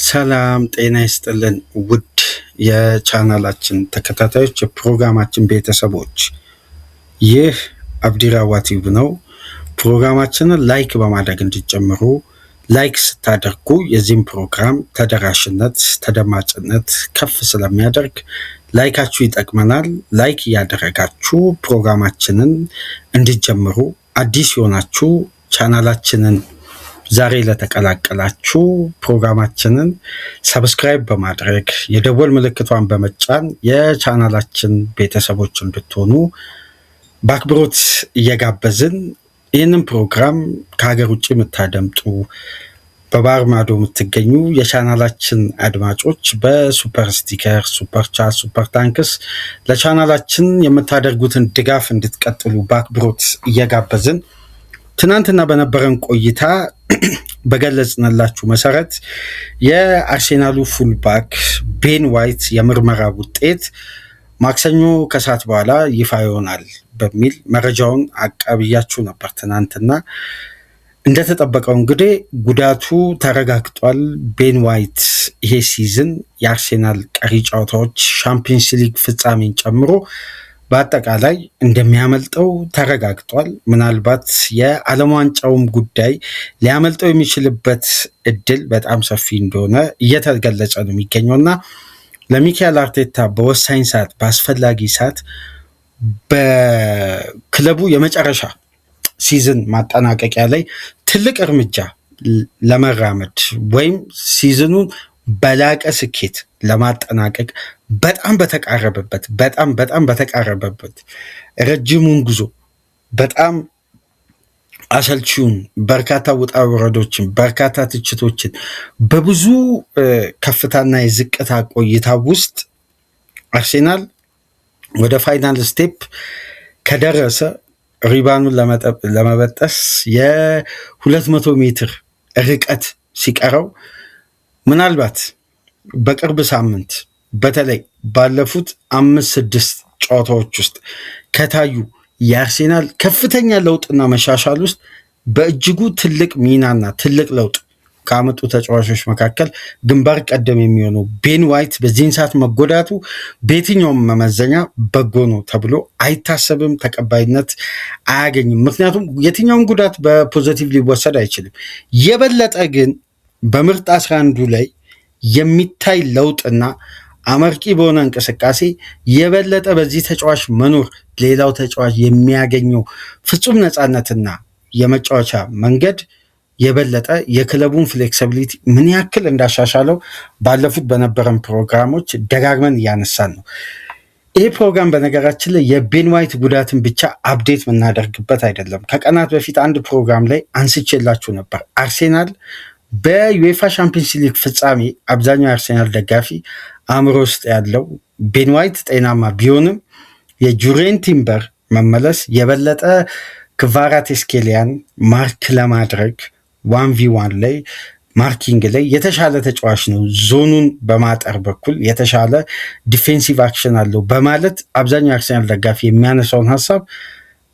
ሰላም ጤና ይስጥልን ውድ የቻናላችን ተከታታዮች የፕሮግራማችን ቤተሰቦች፣ ይህ አብዲራዋ ቲዩብ ነው። ፕሮግራማችንን ላይክ በማድረግ እንዲጀምሩ፣ ላይክ ስታደርጉ የዚህም ፕሮግራም ተደራሽነት ተደማጭነት ከፍ ስለሚያደርግ ላይካችሁ ይጠቅመናል። ላይክ እያደረጋችሁ ፕሮግራማችንን እንዲጀምሩ፣ አዲስ የሆናችሁ ቻናላችንን ዛሬ ለተቀላቀላችሁ ፕሮግራማችንን ሰብስክራይብ በማድረግ የደወል ምልክቷን በመጫን የቻናላችን ቤተሰቦች እንድትሆኑ በአክብሮት እየጋበዝን ይህንን ፕሮግራም ከሀገር ውጭ የምታደምጡ በባህር ማዶ የምትገኙ የቻናላችን አድማጮች በሱፐር ስቲከር፣ ሱፐር ቻት፣ ሱፐር ታንክስ ለቻናላችን የምታደርጉትን ድጋፍ እንድትቀጥሉ በአክብሮት እየጋበዝን ትናንትና በነበረን ቆይታ በገለጽንላችሁ መሰረት የአርሴናሉ ፉልባክ ቤን ዋይት የምርመራ ውጤት ማክሰኞ ከሰዓት በኋላ ይፋ ይሆናል በሚል መረጃውን አቀብያችሁ ነበር። ትናንትና እንደተጠበቀው እንግዲህ ጉዳቱ ተረጋግጧል። ቤን ዋይት ይሄ ሲዝን የአርሴናል ቀሪ ጨዋታዎች ሻምፒየንስ ሊግ ፍጻሜን ጨምሮ በአጠቃላይ እንደሚያመልጠው ተረጋግጧል። ምናልባት የዓለም ዋንጫውም ጉዳይ ሊያመልጠው የሚችልበት እድል በጣም ሰፊ እንደሆነ እየተገለጸ ነው የሚገኘው እና ለሚካኤል አርቴታ በወሳኝ ሰዓት በአስፈላጊ ሰዓት በክለቡ የመጨረሻ ሲዝን ማጠናቀቂያ ላይ ትልቅ እርምጃ ለመራመድ ወይም ሲዝኑን በላቀ ስኬት ለማጠናቀቅ በጣም በተቃረበበት ረጅሙን ጉዞ በጣም አሰልቺውን በርካታ ውጣ ውረዶችን በርካታ ትችቶችን በብዙ ከፍታና የዝቅታ ቆይታ ውስጥ አርሴናል ወደ ፋይናል ስቴፕ ከደረሰ ሪባኑን ለመበጠስ የ200 ሜትር ርቀት ሲቀረው ምናልባት በቅርብ ሳምንት በተለይ ባለፉት 5-6 ጨዋታዎች ውስጥ ከታዩ የአርሴናል ከፍተኛ ለውጥና መሻሻል ውስጥ በእጅጉ ትልቅ ሚናና ትልቅ ለውጥ ካመጡ ተጫዋቾች መካከል ግንባር ቀደም የሚሆነው ቤን ዋይት በዚህን ሰዓት መጎዳቱ በየትኛውም መመዘኛ በጎ ነው ተብሎ አይታሰብም፣ ተቀባይነት አያገኝም። ምክንያቱም የትኛውም ጉዳት በፖዚቲቭ ሊወሰድ አይችልም። የበለጠ ግን በምርጥ 11ዱ ላይ የሚታይ ለውጥና አመርቂ በሆነ እንቅስቃሴ የበለጠ በዚህ ተጫዋች መኖር ሌላው ተጫዋች የሚያገኘው ፍጹም ነፃነትና የመጫወቻ መንገድ የበለጠ የክለቡን ፍሌክሲቢሊቲ ምን ያክል እንዳሻሻለው ባለፉት በነበረን ፕሮግራሞች ደጋግመን እያነሳን ነው። ይህ ፕሮግራም በነገራችን ላይ የቤን ዋይት ጉዳትን ብቻ አፕዴት የምናደርግበት አይደለም። ከቀናት በፊት አንድ ፕሮግራም ላይ አንስቼላችሁ ነበር። አርሴናል በዩኤፋ ሻምፒየንስ ሊግ ፍጻሜ አብዛኛው የአርሴናል ደጋፊ አእምሮ ውስጥ ያለው ቤን ዋይት ጤናማ ቢሆንም የጁሬን ቲምበር መመለስ የበለጠ ክቫራትስኬሊያን ማርክ ለማድረግ 1v1 ላይ ማርኪንግ ላይ የተሻለ ተጫዋች ነው፣ ዞኑን በማጠር በኩል የተሻለ ዲፌንሲቭ አክሽን አለው በማለት አብዛኛው የአርሴናል ደጋፊ የሚያነሳውን ሀሳብ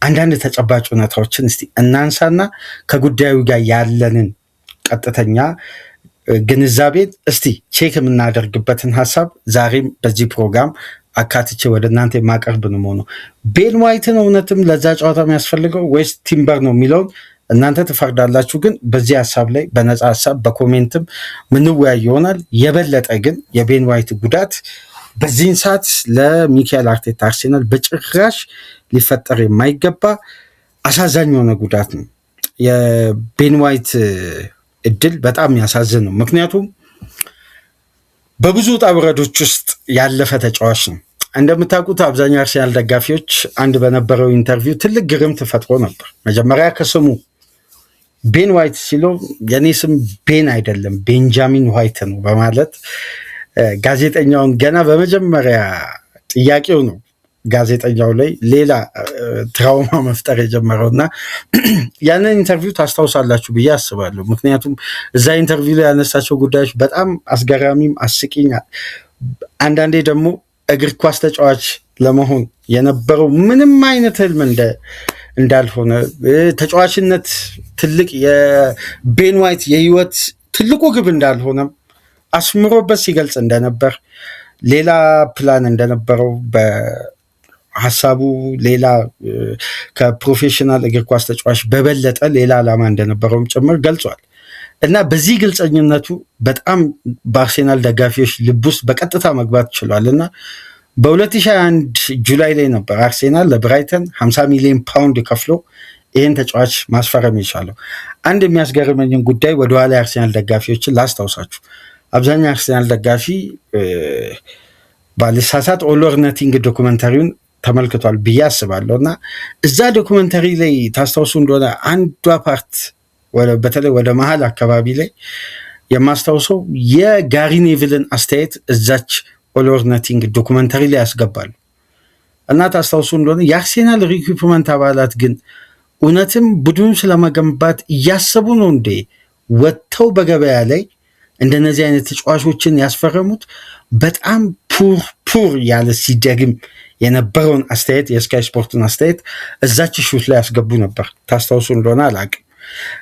አንዳንድ ተጨባጭ እውነታዎችን እስቲ እናንሳና ከጉዳዩ ጋር ያለንን ቀጥተኛ ግንዛቤን እስቲ ቼክ የምናደርግበትን ሀሳብ ዛሬም በዚህ ፕሮግራም አካትቼ ወደ እናንተ የማቀርብ ነው የምሆነው። ቤን ዋይትን እውነትም ለዛ ጨዋታ የሚያስፈልገው ወይስ ቲምበር ነው የሚለውን እናንተ ትፈርዳላችሁ። ግን በዚህ ሀሳብ ላይ በነፃ ሀሳብ በኮሜንትም ምንወያይ ይሆናል። የበለጠ ግን የቤን ዋይት ጉዳት በዚህን ሰዓት ለሚካኤል አርቴታ አርሴናል በጭራሽ ሊፈጠር የማይገባ አሳዛኝ የሆነ ጉዳት ነው። የቤን ዋይት እድል በጣም ያሳዝን ነው። ምክንያቱም በብዙ ውጣ ውረዶች ውስጥ ያለፈ ተጫዋች ነው። እንደምታውቁት አብዛኛው አርሴናል ደጋፊዎች አንድ በነበረው ኢንተርቪው ትልቅ ግርምት ፈጥሮ ነበር። መጀመሪያ ከስሙ ቤን ዋይት ሲለው የኔ ስም ቤን አይደለም ቤንጃሚን ዋይት ነው በማለት ጋዜጠኛውን ገና በመጀመሪያ ጥያቄው ነው ጋዜጠኛው ላይ ሌላ ትራውማ መፍጠር የጀመረው እና ያንን ኢንተርቪው ታስታውሳላችሁ ብዬ አስባለሁ። ምክንያቱም እዛ ኢንተርቪው ላይ ያነሳቸው ጉዳዮች በጣም አስገራሚም አስቂኝ፣ አንዳንዴ ደግሞ እግር ኳስ ተጫዋች ለመሆን የነበረው ምንም አይነት ህልም እንዳልሆነ ተጫዋችነት ትልቅ የቤን ዋይት የህይወት ትልቁ ግብ እንዳልሆነም አስምሮበት ሲገልጽ እንደነበር ሌላ ፕላን እንደነበረው በሐሳቡ ሌላ ከፕሮፌሽናል እግር ኳስ ተጫዋች በበለጠ ሌላ ዓላማ እንደነበረውም ጭምር ገልጿል እና በዚህ ግልጸኝነቱ በጣም በአርሴናል ደጋፊዎች ልብ ውስጥ በቀጥታ መግባት ችሏል እና በ2021 ጁላይ ላይ ነበር አርሴናል ለብራይተን 50 ሚሊዮን ፓውንድ ከፍሎ ይህን ተጫዋች ማስፈረም የቻለው። አንድ የሚያስገርመኝን ጉዳይ ወደኋላ የአርሴናል ደጋፊዎችን ላስታውሳችሁ። አብዛኛው አርሴናል ደጋፊ ባልሳሳት ኦል ኦር ነቲንግ ዶኩመንተሪውን ተመልክቷል ብዬ አስባለሁ እና እዛ ዶኩመንተሪ ላይ ታስታውሱ እንደሆነ አንዷ ፓርት በተለይ ወደ መሀል አካባቢ ላይ የማስታውሰው የጋሪ ኔቭልን አስተያየት እዛች ኦል ኦር ነቲንግ ዶኩመንተሪ ላይ ያስገባሉ እና ታስታውሱ እንደሆነ የአርሴናል ሪክሩትመንት አባላት ግን እውነትም ቡድኑ ስለመገንባት እያሰቡ ነው እንዴ ወጥተው በገበያ ላይ እንደነዚህ አይነት ተጫዋቾችን ያስፈረሙት? በጣም ፑር ያለ ሲደግም የነበረውን አስተያየት የስካይ ስፖርትን አስተያየት እዛች ሹት ላይ ያስገቡ ነበር። ታስታውሱ እንደሆነ አላቅም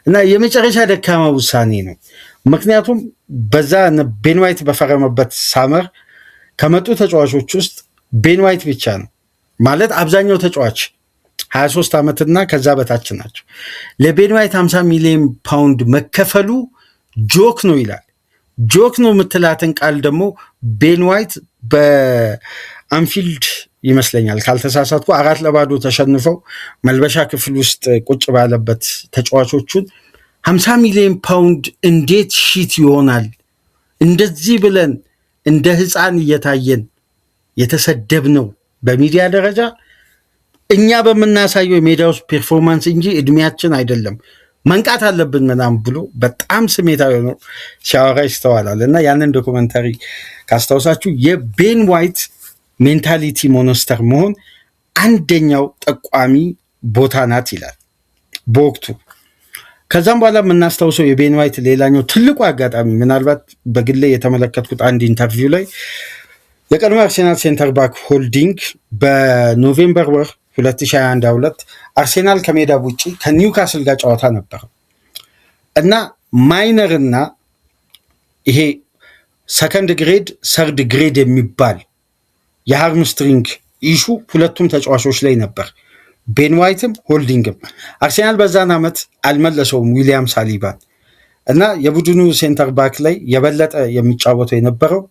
እና የመጨረሻ ደካማ ውሳኔ ነው። ምክንያቱም በዛ ቤን ዋይት በፈረመበት ሳመር ከመጡ ተጫዋቾች ውስጥ ቤን ዋይት ብቻ ነው ማለት አብዛኛው ተጫዋች 23 ዓመትና ከዛ በታች ናቸው። ለቤን ዋይት 50 ሚሊዮን ፓውንድ መከፈሉ ጆክ ነው ይላል። ጆክ ነው የምትላትን ቃል ደግሞ ቤን ዋይት በአንፊልድ ይመስለኛል ካልተሳሳትኩ 4-0 ተሸንፈው መልበሻ ክፍል ውስጥ ቁጭ ባለበት ተጫዋቾቹን 50 ሚሊዮን ፓውንድ እንዴት ሺት ይሆናል እንደዚህ ብለን እንደ ህፃን እየታየን የተሰደብነው በሚዲያ ደረጃ እኛ በምናሳየው የሜዳ ውስጥ ፔርፎርማንስ እንጂ እድሜያችን አይደለም መንቃት አለብን ምናምን ብሎ በጣም ስሜታዊ ነው ሲያወራ ይስተዋላል እና ያንን ዶኩመንታሪ ካስታውሳችሁ የቤን ዋይት ሜንታሊቲ ሞኖስተር መሆን አንደኛው ጠቋሚ ቦታ ናት ይላል በወቅቱ። ከዛም በኋላ የምናስታውሰው የቤን ዋይት ሌላኛው ትልቁ አጋጣሚ ምናልባት በግሌ የተመለከትኩት አንድ ኢንተርቪው ላይ የቀድሞ አርሴናል ሴንተር ባክ ሆልዲንግ በኖቬምበር ወር 2021 አርሴናል ከሜዳ ውጪ ከኒውካስል ጋር ጨዋታ ነበር እና ማይነር እና ይሄ ሰከንድ ግሬድ ሰርድ ግሬድ የሚባል የሃርምስትሪንግ ኢሹ ሁለቱም ተጫዋቾች ላይ ነበር፣ ቤን ዋይትም ሆልዲንግም። አርሴናል በዛን ዓመት አልመለሰውም ዊሊያም ሳሊባን እና የቡድኑ ሴንተር ባክ ላይ የበለጠ የሚጫወተው የነበረው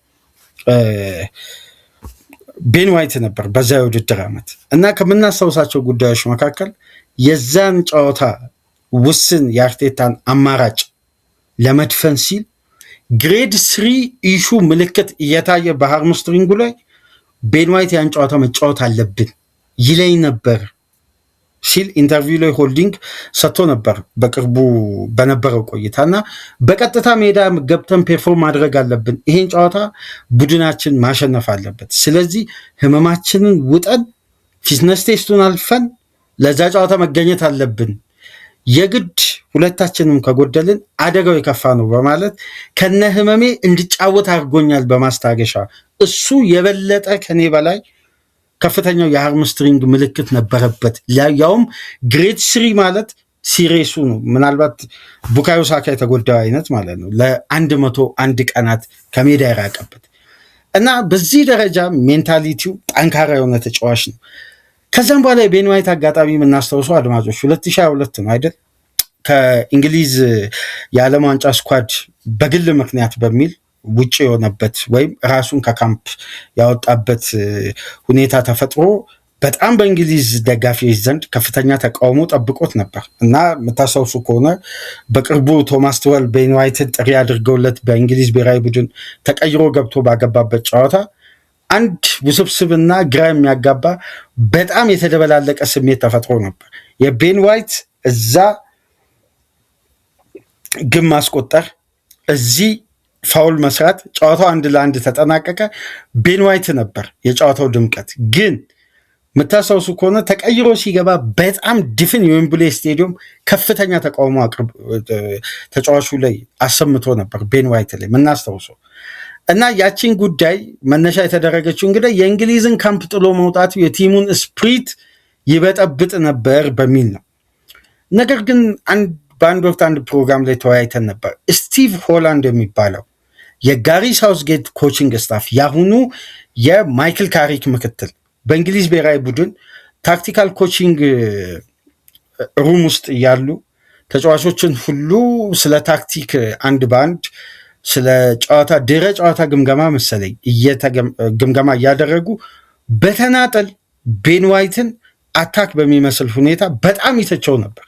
ቤን ዋይት ነበር በዛ የውድድር ዓመት እና ከምናስታውሳቸው ጉዳዮች መካከል የዛን ጨዋታ ውስን የአርቴታን አማራጭ ለመድፈን ሲል ግሬድ 3 ኢሹ ምልክት እየታየ በሃርምስትሪንጉ ላይ ቤን ዋይት ያን ጨዋታ መጫወት አለብን ይለኝ ነበር ሲል ኢንተርቪው ላይ ሆልዲንግ ሰጥቶ ነበር በቅርቡ በነበረው ቆይታና በቀጥታ ሜዳ ገብተን ፔርፎርም ማድረግ አለብን፣ ይሄን ጨዋታ ቡድናችን ማሸነፍ አለበት፣ ስለዚህ ህመማችንን ውጠን ፊትነስ ቴስቱን አልፈን ለዛ ጨዋታ መገኘት አለብን፣ የግድ ሁለታችንም ከጎደልን አደጋው የከፋ ነው በማለት ከነ ህመሜ እንድጫወት አድርጎኛል በማስታገሻ እሱ የበለጠ ከኔ በላይ ከፍተኛው የሃርምስትሪንግ ምልክት ነበረበት፣ ያውም ግሬድ 3 ማለት ሲሪየሱ ነው። ምናልባት ቡካዮ ሳካ የተጎዳው አይነት ማለት ነው። ለ101 ቀናት ከሜዳ የራቀበት እና በዚህ ደረጃ ሜንታሊቲው ጠንካራ የሆነ ተጫዋች ነው። ከዛም በኋላ የቤን ዋይት አጋጣሚ የምናስታውሰው አድማጮች 2022 ነው አይደል? ከእንግሊዝ የዓለም ዋንጫ ስኳድ በግል ምክንያት በሚል ውጭ የሆነበት ወይም ራሱን ከካምፕ ያወጣበት ሁኔታ ተፈጥሮ በጣም በእንግሊዝ ደጋፊዎች ዘንድ ከፍተኛ ተቃውሞ ጠብቆት ነበር እና የምታስታውሱ ከሆነ በቅርቡ ቶማስ ቱኸል ቤን ዋይትን ጥሪ አድርገውለት በእንግሊዝ ብሔራዊ ቡድን ተቀይሮ ገብቶ ባገባበት ጨዋታ አንድ ውስብስብና ግራ የሚያጋባ በጣም የተደበላለቀ ስሜት ተፈጥሮ ነበር። የቤን ዋይት እዛ ግብ ማስቆጠር፣ እዚህ ፋውል መስራት፣ ጨዋታው 1-1 ተጠናቀቀ። ቤን ዋይት ነበር የጨዋታው ድምቀት። ግን የምታስታውሱ ከሆነ ተቀይሮ ሲገባ በጣም ድፍን የዌምብሌ ስቴዲየም ከፍተኛ ተቃውሞ ተጫዋቹ ላይ አሰምቶ ነበር ቤን ዋይት ላይ የምናስታውሰው እና ያቺን ጉዳይ መነሻ የተደረገችው እንግዲህ የእንግሊዝን ካምፕ ጥሎ መውጣቱ የቲሙን ስፕሪት ይበጠብጥ ነበር በሚል ነው። ነገር ግን በአንድ ወቅት አንድ ፕሮግራም ላይ ተወያይተን ነበር። ስቲቭ ሆላንድ የሚባለው የጋሪ ሳውዝጌት ኮችንግ ስታፍ ያሁኑ የማይክል ካሪክ ምክትል በእንግሊዝ ብሔራዊ ቡድን ታክቲካል ኮችንግ ሩም ውስጥ እያሉ ተጫዋቾችን ሁሉ ስለ ታክቲክ አንድ በአንድ ስለ ጨዋታ ድረ ጨዋታ ግምገማ መሰለኝ ግምገማ እያደረጉ በተናጠል ቤን ዋይትን አታክ በሚመስል ሁኔታ በጣም ይተቸው ነበር፣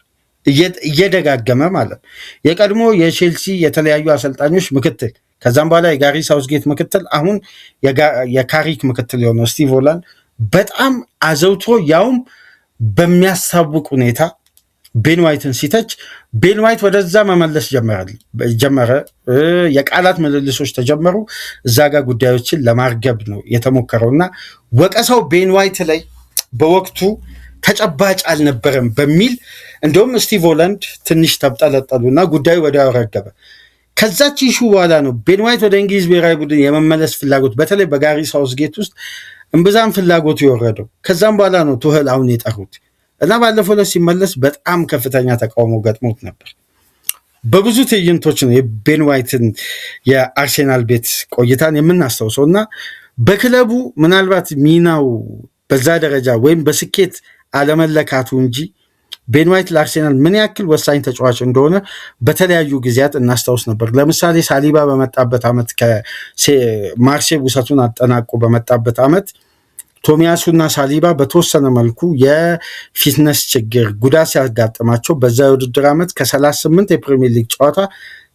እየደጋገመ ማለት። የቀድሞ የቼልሲ የተለያዩ አሰልጣኞች ምክትል ከዛም በኋላ የጋሪ ሳውዝጌት ምክትል አሁን የካሪክ ምክትል የሆነው ስቲቭ ሆላንድ በጣም አዘውትሮ ያውም በሚያሳውቅ ሁኔታ ቤን ዋይትን ሲተች ቤን ዋይት ወደዛ መመለስ ጀመረ። የቃላት ምልልሶች ተጀመሩ። እዛ ጋር ጉዳዮችን ለማርገብ ነው የተሞከረው እና ወቀሳው ቤን ዋይት ላይ በወቅቱ ተጨባጭ አልነበረም በሚል እንደውም ስቲቭ ሆላንድ ትንሽ ተብጠለጠሉና ጉዳዩ ወዲያው ረገበ። ከዛች ኢሹ በኋላ ነው ቤን ዋይት ወደ እንግሊዝ ብሔራዊ ቡድን የመመለስ ፍላጎት በተለይ በጋሪ ሳውዝጌት ውስጥ እምብዛም ፍላጎቱ የወረደው። ከዛም በኋላ ነው ቱኸል አሁን የጠሩት እና ባለፈው ዕለት ሲመለስ በጣም ከፍተኛ ተቃውሞ ገጥሞት ነበር። በብዙ ትዕይንቶች ነው የቤን ዋይትን የአርሴናል ቤት ቆይታን የምናስታውሰው እና በክለቡ ምናልባት ሚናው በዛ ደረጃ ወይም በስኬት አለመለካቱ እንጂ ቤን ዋይት ለአርሴናል ምን ያክል ወሳኝ ተጫዋች እንደሆነ በተለያዩ ጊዜያት እናስታውስ ነበር። ለምሳሌ ሳሊባ በመጣበት ዓመት ከማርሴይ ውሰቱን አጠናቆ በመጣበት ዓመት ቶሚያሱና ሳሊባ በተወሰነ መልኩ የፊትነስ ችግር ጉዳት ሲያጋጥማቸው በዛ የውድድር ዓመት ከ38 የፕሪሚየር ሊግ ጨዋታ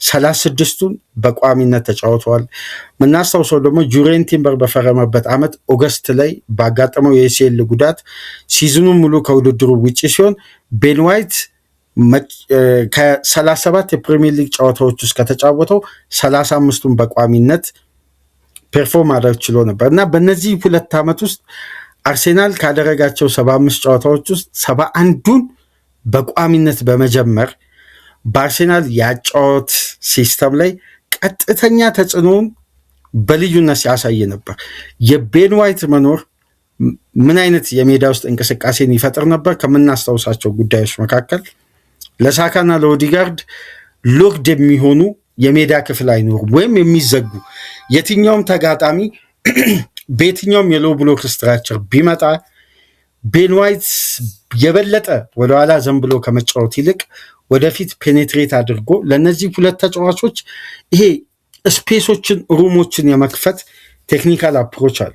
36ቱን በቋሚነት ተጫውተዋል። ምናስታውሰው ደግሞ ጁሬን ቲምበር በፈረመበት ዓመት ኦገስት ላይ ባጋጠመው የኤሲኤል ጉዳት ሲዝኑን ሙሉ ከውድድሩ ውጭ ሲሆን ቤን ዋይት ከ37 የፕሪሚየር ሊግ ጨዋታዎች ውስጥ ከተጫወተው 35ቱን በቋሚነት ፐርፎርም ማድረግ ችሎ ነበር እና በእነዚህ 2 ዓመት ውስጥ አርሴናል ካደረጋቸው 75 ጨዋታዎች ውስጥ 71ዱን በቋሚነት በመጀመር በአርሴናል የአጫወት ሲስተም ላይ ቀጥተኛ ተጽዕኖውን በልዩነት ሲያሳይ ነበር። የቤን ዋይት መኖር ምን አይነት የሜዳ ውስጥ እንቅስቃሴን ይፈጥር ነበር? ከምናስታውሳቸው ጉዳዮች መካከል ለሳካና ለኦዲጋርድ ሎክድ የሚሆኑ የሜዳ ክፍል አይኖሩም ወይም የሚዘጉ የትኛውም ተጋጣሚ በየትኛውም የሎ ብሎክ ስትራክቸር ቢመጣ ቤን ዋይት የበለጠ ወደኋላ ዘንብሎ ከመጫወት ይልቅ ወደፊት ፔኔትሬት አድርጎ ለነዚህ 2 ተጫዋቾች ይሄ ስፔሶችን ሩሞችን የመክፈት ቴክኒካል አፕሮች አለ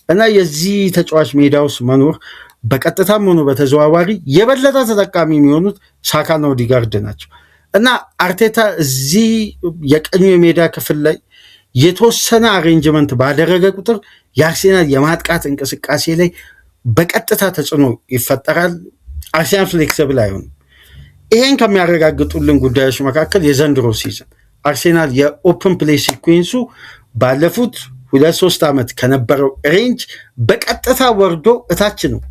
እና የዚህ ተጫዋች ሜዳ ውስጥ መኖር በቀጥታም ሆኖ በተዘዋዋሪ የበለጠ ተጠቃሚ የሚሆኑት ሳካና ኦዲጋርድ ናቸው እና አርቴታ እዚህ የቀኙ የሜዳ ክፍል ላይ የተወሰነ አሬንጅመንት ባደረገ ቁጥር የአርሴናል የማጥቃት እንቅስቃሴ ላይ በቀጥታ ተጽዕኖ ይፈጠራል። አርሴናል ፍሌክሲብል አይሆንም። ይሄን ከሚያረጋግጡልን ጉዳዮች መካከል የዘንድሮ ሲዝን አርሴናል የኦፕን ፕሌይ ሲኩዌንሱ ባለፉት 2-3 ዓመት ከነበረው ሬንጅ በቀጥታ ወርዶ እታች ነው።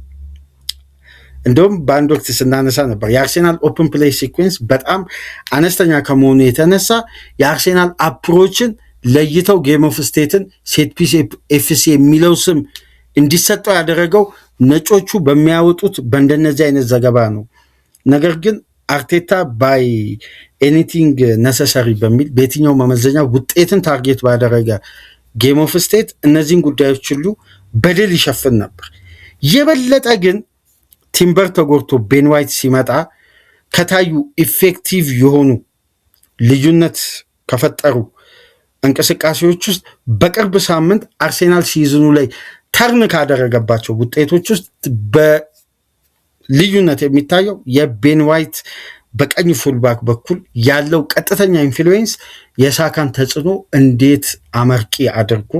እንደውም በአንድ ወቅት ስናነሳ ነበር የአርሴናል ኦፕን ፕሌይ ሲኩዌንስ በጣም አነስተኛ ከመሆኑ የተነሳ የአርሴናል አፕሮችን ለይተው ጌም ኦፍ ስቴትን ሴት ፒስ ኤፍሲ የሚለው ስም እንዲሰጠው ያደረገው ነጮቹ በሚያወጡት በእንደነዚህ አይነት ዘገባ ነው። ነገር ግን አርቴታ ባይ ኤኒቲንግ ነሰሰሪ በሚል በየትኛው መመዘኛ ውጤትን ታርጌት ባደረገ ጌም ኦፍ ስቴት እነዚህን ጉዳዮች ሁሉ በድል ይሸፍን ነበር። የበለጠ ግን ቲምበር ተጎድቶ ቤን ዋይት ሲመጣ ከታዩ ኢፌክቲቭ የሆኑ ልዩነት ከፈጠሩ እንቅስቃሴዎች ውስጥ በቅርብ ሳምንት አርሴናል ሲዝኑ ላይ ተርን ካደረገባቸው ውጤቶች ውስጥ በልዩነት የሚታየው የቤን ዋይት በቀኝ ፉልባክ በኩል ያለው ቀጥተኛ ኢንፍሉዌንስ የሳካን ተጽዕኖ እንዴት አመርቂ አድርጎ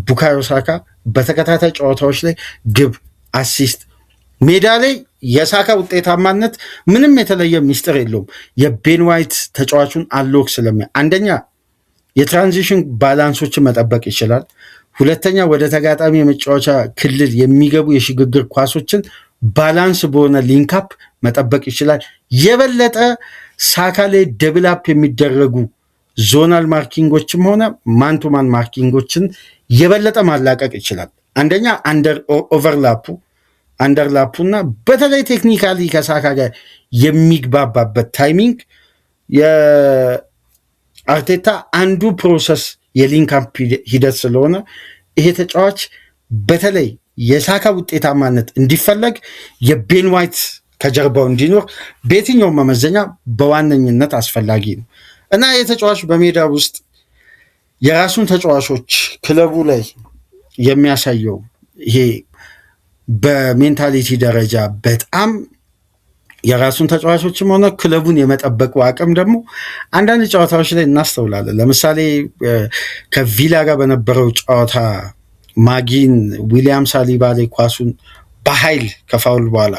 ቡካዮ ሳካ በተከታታይ ጨዋታዎች ላይ ግብ፣ አሲስት ሜዳ ላይ የሳካ ውጤታማነት ምንም የተለየ ሚስጥር የለውም። የቤን ዋይት ተጫዋቹን አሎክ ስለሚያ አንደኛ የትራንዚሽን ባላንሶችን መጠበቅ ይችላል። ሁለተኛ ወደ ተጋጣሚ የመጫወቻ ክልል የሚገቡ የሽግግር ኳሶችን ባላንስ በሆነ ሊንካፕ መጠበቅ ይችላል። የበለጠ ሳካ ላይ ደብላፕ የሚደረጉ ዞናል ማርኪንጎችም ሆነ ማንቱማን ማርኪንጎችን የበለጠ ማላቀቅ ይችላል። አንደኛ አንደርላፑ እና በተለይ ቴክኒካሊ ከሳካ ጋር የሚግባባበት ታይሚንግ የአርቴታ አንዱ ፕሮሰስ የሊንካፕ ሂደት ስለሆነ ይሄ ተጫዋች በተለይ የሳካ ውጤታማነት እንዲፈለግ የቤን ዋይት ከጀርባው እንዲኖር በየትኛው መመዘኛ በዋነኝነት አስፈላጊ ነው እና የተጫዋች በሜዳ ውስጥ የራሱን ተጫዋቾች ክለቡ ላይ የሚያሳየው ይሄ በሜንታሊቲ ደረጃ በጣም የራሱን ተጫዋቾችም ሆነ ክለቡን የመጠበቁ አቅም ደግሞ አንዳንድ ጨዋታዎች ላይ እናስተውላለን። ለምሳሌ ከቪላ ጋር በነበረው ጨዋታ ማጊን ዊሊያም ሳሊባ ላይ ኳሱን በኃይል ከፋውል በኋላ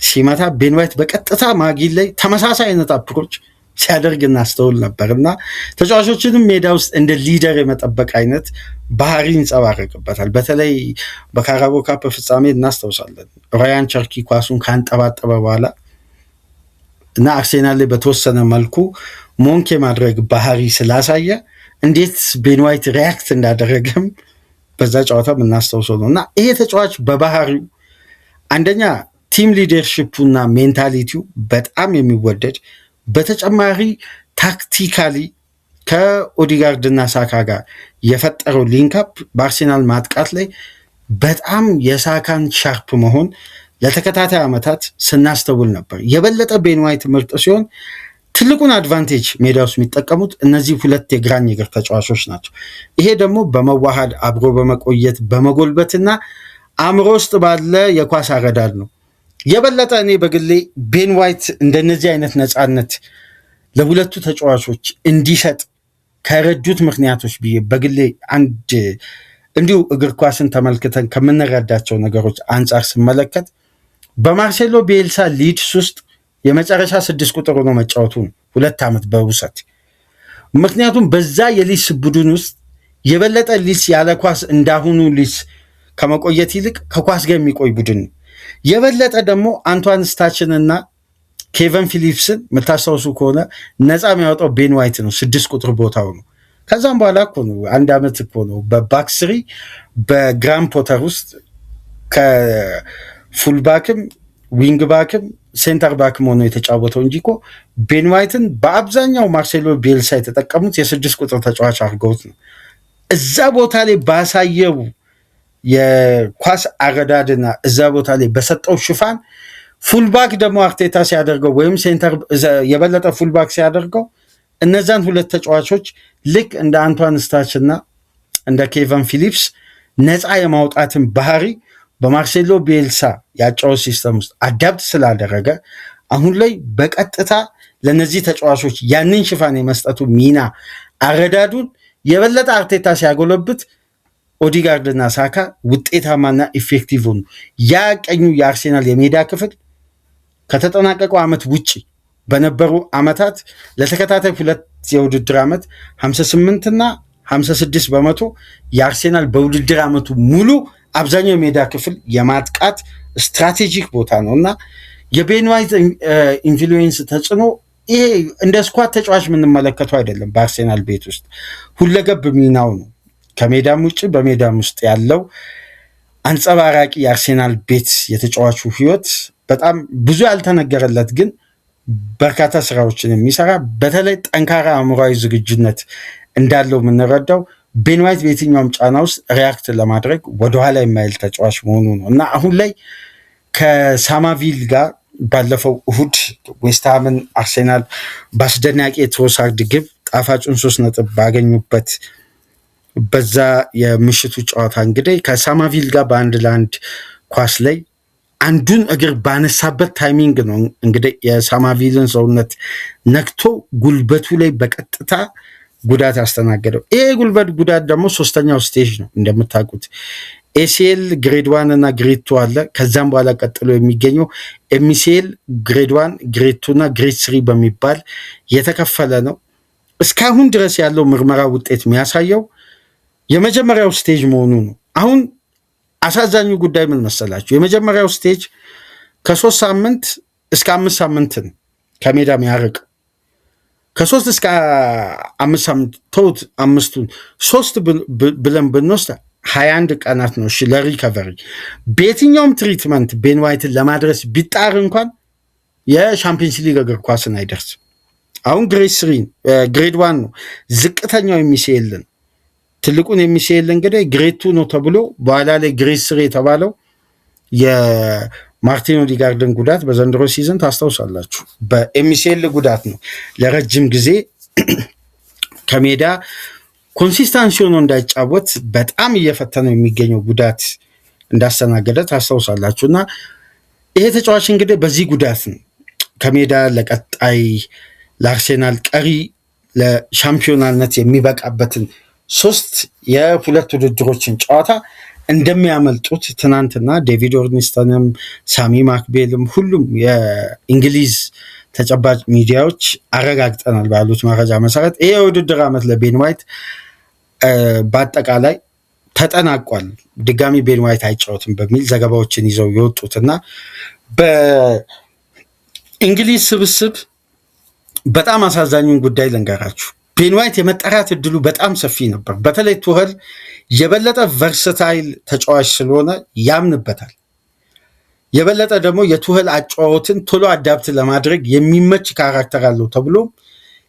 ሲመታ ቤን ዋይት በቀጥታ ማጊን ላይ ተመሳሳይ አይነት አፕሮች ሲያደርግ እናስተውል ነበር እና ተጫዋቾችንም ሜዳ ውስጥ እንደ ሊደር የመጠበቅ አይነት ባህሪ ይንጸባረቅበታል። በተለይ በካራቦ ካፕ ፍጻሜ እናስታውሳለን ራያን ቸርኪ ኳሱን ካንጠባጠበ በኋላ እና አርሴናል ላይ በተወሰነ መልኩ ሞንክ የማድረግ ባህሪ ስላሳየ እንዴት ቤን ዋይት ሪያክት እንዳደረገም በዛ ጨዋታ የምናስታውሰው ነው እና ይሄ ተጫዋች በባህሪው አንደኛ ቲም ሊደርሽፑና ሜንታሊቲው በጣም የሚወደድ በተጨማሪ ታክቲካሊ ከኦዲጋርድና ሳካ ጋር የፈጠረው ሊንካፕ በአርሴናል ማጥቃት ላይ በጣም የሳካን ሻርፕ መሆን ለተከታታይ ዓመታት ስናስተውል ነበር። የበለጠ ቤን ዋይት ምርጥ ሲሆን ትልቁን አድቫንቴጅ ሜዳ ውስጥ የሚጠቀሙት እነዚህ ሁለት የግራኝ እግር ተጫዋቾች ናቸው። ይሄ ደግሞ በመዋሃድ አብሮ በመቆየት በመጎልበትና አእምሮ ውስጥ ባለ የኳስ አረዳድ ነው። የበለጠ እኔ በግሌ ቤን ዋይት እንደነዚህ አይነት ነፃነት ለሁለቱ ተጫዋቾች እንዲሰጥ ከረዱት ምክንያቶች ብዬ በግሌ አንድ እንዲሁ እግር ኳስን ተመልክተን ከምንረዳቸው ነገሮች አንጻር ስመለከት በማርሴሎ ቤልሳ ሊድስ ውስጥ የመጨረሻ 6 ቁጥር ሆኖ መጫወቱ ነው 2 ዓመት በውሰት። ምክንያቱም በዛ የሊድስ ቡድን ውስጥ የበለጠ ሊድስ ያለ ኳስ እንዳሁኑ ሊድስ ከመቆየት ይልቅ ከኳስ ጋር የሚቆይ ቡድን ነው። የበለጠ ደግሞ አንቷን ስታችንና ኬቨን ፊሊፕስን የምታስታውሱ ከሆነ ነፃ የሚያወጣው ቤን ዋይት ነው 6 ቁጥር ቦታው ነው። ከዛም በኋላ እኮ ነው 1 ዓመት እኮ ነው በባክስሪ በግራም ፖተር ውስጥ ከፉልባክም ዊንግ ባክም ሴንተር ባክም ሆኖ የተጫወተው እንጂ እኮ ቤን ዋይትን በአብዛኛው ማርሴሎ ቤልሳ የተጠቀሙት የ6 ቁጥር ተጫዋች አድርገውት ነው። እዛ ቦታ ላይ ባሳየው የኳስ አረዳድና እዛ ቦታ ላይ በሰጠው ሽፋን ፉልባክ ደግሞ አርቴታ ሲያደርገው ወይም ሴንተር የበለጠ ፉልባክ ሲያደርገው እነዛን ሁለት ተጫዋቾች ልክ እንደ አንቷን ስታች እና እንደ ኬቨን ፊሊፕስ ነፃ የማውጣትን ባህሪ በማርሴሎ ቤልሳ ያጫወት ሲስተም ውስጥ አዳፕት ስላደረገ አሁን ላይ በቀጥታ ለነዚህ ተጫዋቾች ያንን ሽፋን የመስጠቱ ሚና አረዳዱን የበለጠ አርቴታ ሲያጎለብት ኦዲጋርድና ሳካ ውጤታማና ኢፌክቲቭ ሆኑ። ያ ቀኙ የአርሴናል የሜዳ ክፍል ከተጠናቀቀው ዓመት ውጪ በነበሩ ዓመታት ለተከታታይ 2 የውድድር ዓመት 58 እና 56 በመቶ የአርሴናል በውድድር ዓመቱ ሙሉ አብዛኛው የሜዳ ክፍል የማጥቃት ስትራቴጂክ ቦታ ነው እና የቤን ዋይት ኢንፍሉዌንስ ተጽዕኖ ይሄ እንደ ስኳድ ተጫዋች የምንመለከተው አይደለም። በአርሴናል ቤት ውስጥ ሁለገብ ሚናው ነው። ከሜዳም ውጭ በሜዳም ውስጥ ያለው አንጸባራቂ የአርሴናል ቤት የተጫዋቹ ህይወት በጣም ብዙ ያልተነገረለት ግን በርካታ ስራዎችን የሚሰራ በተለይ ጠንካራ አእምሯዊ ዝግጁነት እንዳለው የምንረዳው ቤን ዋይት በየትኛውም ጫና ውስጥ ሪያክት ለማድረግ ወደኋላ የማይል ተጫዋች መሆኑ ነው እና አሁን ላይ ከሳማቪል ጋር ባለፈው እሁድ ዌስትሃምን አርሴናል በአስደናቂ የትሮሳርድ ግብ ጣፋጩን 3 ነጥብ ባገኙበት በዛ የምሽቱ ጨዋታ እንግዲህ ከሳማቪል ጋር በ1-1 ኳስ ላይ አንዱን እግር ባነሳበት ታይሚንግ ነው እንግዲህ የሳማቪልን ሰውነት ነክቶ ጉልበቱ ላይ በቀጥታ ጉዳት ያስተናገደው። ይሄ ጉልበት ጉዳት ደግሞ 3ኛው ስቴጅ ነው እንደምታውቁት። ኤሲኤል ግሬድ 1 እና ግሬድ 2 አለ። ከዛም በኋላ ቀጥሎ የሚገኘው ኤምሲኤል ግሬድ 1 ግሬድ 2 እና ግሬድ 3 በሚባል የተከፈለ ነው። እስካሁን ድረስ ያለው ምርመራ ውጤት የሚያሳየው የመጀመሪያው ስቴጅ መሆኑ ነው። አሁን አሳዛኙ ጉዳይ ምን መሰላችሁ? የመጀመሪያው ስቴጅ ከ3 ሳምንት እስከ 5 ሳምንት ነው ከሜዳ የሚያርቅ። ከ3 እስከ 5 ሳምንት ተውት፣ 5ቱን 3 ብለን ብንወስድ 21 ቀናት ነው። እሺ ለሪከቨሪ በየትኛውም ትሪትመንት ቤን ዋይትን ለማድረስ ቢጣር እንኳን የሻምፒየንስ ሊግ እግር ኳስን አይደርስም። አሁን ግሬድ 1 ነው ዝቅተኛው የሚሲኤልን ትልቁን ኤምሲኤል እንግዲህ ግሬድ 2 ነው ተብሎ በኋላ ላይ ግሬድ 3 የተባለው የማርቲን ኦዲጋርድን ጉዳት በዘንድሮ ሲዝን ታስታውሳላችሁ። በኤምሲኤል ጉዳት ነው ለረጅም ጊዜ ከሜዳ ኮንሲስታንሲ ሆኖ እንዳይጫወት በጣም እየፈተነው የሚገኘው ጉዳት እንዳስተናገደ ታስታውሳላችሁ። እና ይሄ ተጫዋች እንግዲህ በዚህ ጉዳት ነው ከሜዳ ለቀጣይ ለአርሴናል ቀሪ ለሻምፒዮናነት የሚበቃበትን 3 የሁለት ውድድሮችን ጨዋታ እንደሚያመልጡት ትናንትና ዴቪድ ኦርኒስተንም ሳሚ ማክቤልም ሁሉም የእንግሊዝ ተጨባጭ ሚዲያዎች አረጋግጠናል ባሉት መረጃ መሰረት ይሄ የውድድር ዓመት ለቤን ዋይት በአጠቃላይ ተጠናቋል፣ ድጋሚ ቤን ዋይት አይጫወትም በሚል ዘገባዎችን ይዘው የወጡትና በእንግሊዝ ስብስብ በጣም አሳዛኙን ጉዳይ ልንገራችሁ። ቤን ዋይት የመጠራት እድሉ በጣም ሰፊ ነበር። በተለይ ቱኸል የበለጠ ቨርሰታይል ተጫዋች ስለሆነ ያምንበታል። የበለጠ ደግሞ የቱኸል አጨዋወትን ቶሎ አዳፕት ለማድረግ የሚመች ካራክተር አለው ተብሎ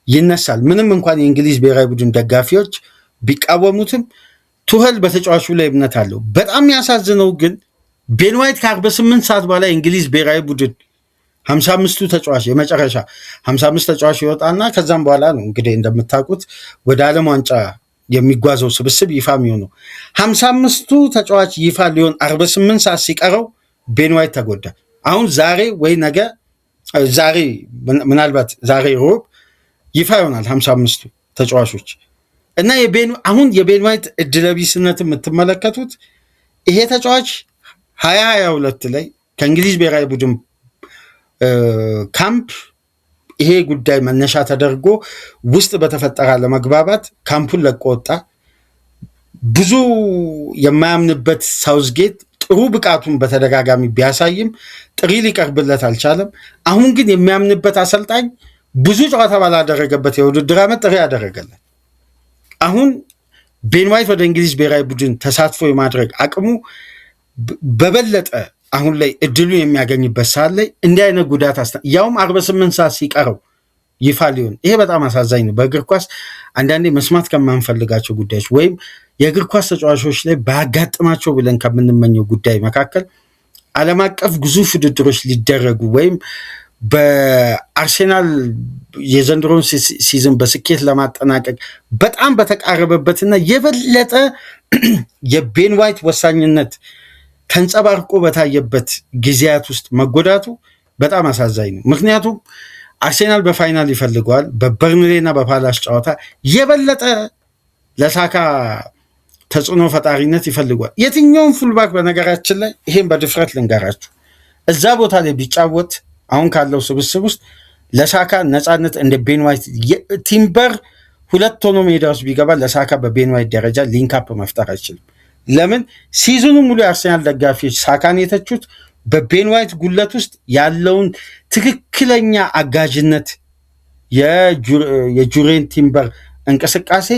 ይነሳል። ምንም እንኳን የእንግሊዝ ብሔራዊ ቡድን ደጋፊዎች ቢቃወሙትም ቱኸል በተጫዋቹ ላይ እምነት አለው። በጣም ያሳዝነው ግን ቤን ዋይት ከ48 ሰዓት በኋላ የእንግሊዝ ብሔራዊ ቡድን 55ቱ ተጫዋች የመጨረሻ 55 ተጫዋች ይወጣና ከዛም በኋላ ነው እንግዲህ እንደምታውቁት ወደ ዓለም ዋንጫ የሚጓዘው ስብስብ ይፋ የሚሆነው። 55ቱ ተጫዋች ይፋ ሊሆን 48 ሰዓት ሲቀረው ቤን ዋይት ተጎዳ። አሁን ዛሬ ወይ ነገ ዛሬ ምናልባት ዛሬ ሮብ ይፋ ይሆናል 55ቱ ተጫዋቾች እና አሁን የቤን ዋይት እድለቢስነት የምትመለከቱት ይሄ ተጫዋች 2022 ላይ ከእንግሊዝ ብሔራዊ ቡድን ካምፕ ይሄ ጉዳይ መነሻ ተደርጎ ውስጥ በተፈጠረ ለመግባባት ካምፑን ለቆ ወጣ። ብዙ የማያምንበት ሳውዝጌት ጥሩ ብቃቱን በተደጋጋሚ ቢያሳይም ጥሪ ሊቀርብለት አልቻለም። አሁን ግን የሚያምንበት አሰልጣኝ ብዙ ጨዋታ ባላደረገበት የውድድር ዓመት ጥሪ ያደረገለት። አሁን ቤን ዋይት ወደ እንግሊዝ ብሔራዊ ቡድን ተሳትፎ የማድረግ አቅሙ በበለጠ አሁን ላይ እድሉ የሚያገኝበት ሰዓት ላይ እንዲህ አይነት ጉዳት ያውም 48 ሰዓት ሲቀረው ይፋ ሊሆን፣ ይሄ በጣም አሳዛኝ ነው። በእግር ኳስ አንዳንዴ መስማት ከማንፈልጋቸው ጉዳዮች ወይም የእግር ኳስ ተጫዋቾች ላይ ባያጋጥማቸው ብለን ከምንመኘው ጉዳይ መካከል ዓለም አቀፍ ግዙፍ ውድድሮች ሊደረጉ ወይም በአርሴናል የዘንድሮን ሲዝን በስኬት ለማጠናቀቅ በጣም በተቃረበበትና የበለጠ የቤን ዋይት ወሳኝነት ተንጸባርቆ በታየበት ጊዜያት ውስጥ መጎዳቱ በጣም አሳዛኝ ነው። ምክንያቱም አርሴናል በፋይናል ይፈልገዋል። በበርንሌና በፓላስ ጨዋታ የበለጠ ለሳካ ተጽዕኖ ፈጣሪነት ይፈልገዋል። የትኛውም ፉልባክ በነገራችን ላይ ይሄን በድፍረት ልንገራችሁ እዛ ቦታ ላይ ቢጫወት አሁን ካለው ስብስብ ውስጥ ለሳካ ነፃነት እንደ ቤን ዋይት ቲምበር ሁለት ሆኖ ሜዳ ውስጥ ቢገባ ለሳካ በቤን ዋይት ደረጃ ሊንካፕ መፍጠር አይችልም። ለምን ሲዝኑ ሙሉ የአርሴናል ደጋፊዎች ሳካን የተቹት በቤን ዋይት ጉለት ውስጥ ያለውን ትክክለኛ አጋዥነት የጁሬን ቲምበር እንቅስቃሴ